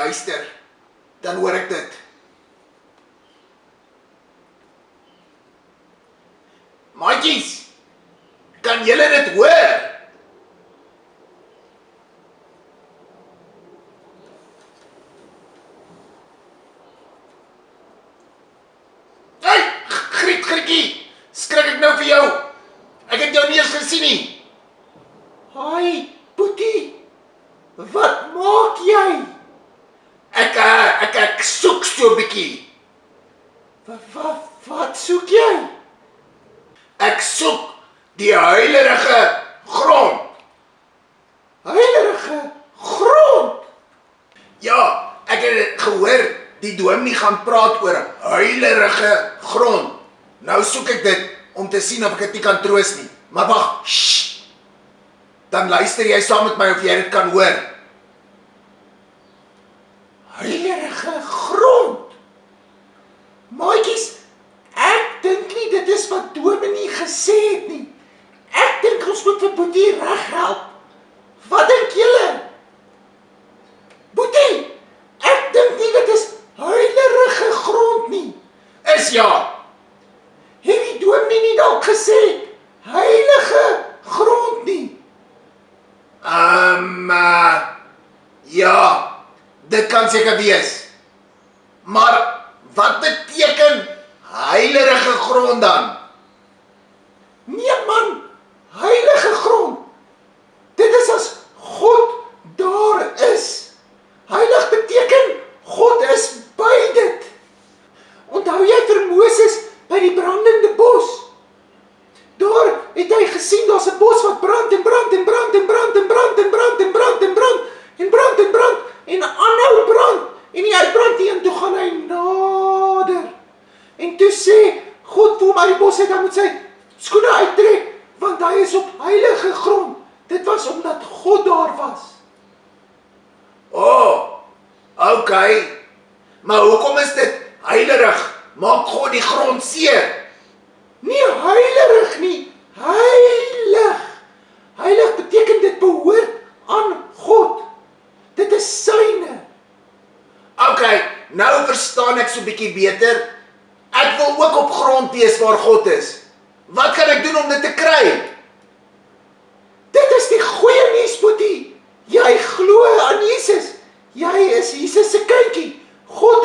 luister, dan hoor ek dit. Maatjies, kan julle dit hoor? Hey, Grietjie, skrik ek nou vir jou? Ek het jou nie eens gesien nie. Hoi, Boetie, wat maak jy? Ek soek so 'n bietjie. Wat soek jy? Ek soek die huilerige grond. Huilerige grond? Ja, ek het gehoor die dominee gaan praat oor huilerige grond. Nou soek ek dit om te sien of ek dit nie kan troos nie. Maar wag, shh. Dan luister jy saam met my of jy dit kan hoor. Heilige grond. Maatjies, ek dink nie dit is wat dominee gesê het nie. Ek dink ons moet vir Boetie reghelp. Wat dink julle? Boetie, ek dink nie dit is heilige grond nie. Is ja. Het die dominee nie dalk gesê heilige grond nie? Ja, dit kan seker wees. Maar wat beteken heilige grond dan? Nee man, heilige grond. Dit is as God daar is. Heilig beteken God is by dit. Onthou jy vir Moses by die brandende bos? Daar het hy gesien daar's 'n bos wat brand en brand en brand en brand en brand en brand en brand en brand en brand en brand en aanhou brand en nie uitbrand nie, en toe gaan hy nader. En toe sê God vir hom uit die bos uit, hy moet sy skoene uittrek want hy is op heilige grond. Dit was omdat God daar was. Okay. Maar hoekom is dit heilig? Maak God die grond seer? Nie heilig nie, heilig. Heilig beteken dit behoort aan God. Dit is syne. Okay, nou verstaan ek so 'n bietjie beter. Ek wil ook op grond wees waar God is. Wat kan ek doen om dit te kry? Dit is die goeie nuus, Boetie. Jy glo aan Jesus. Jy is Jesus se kindjie. God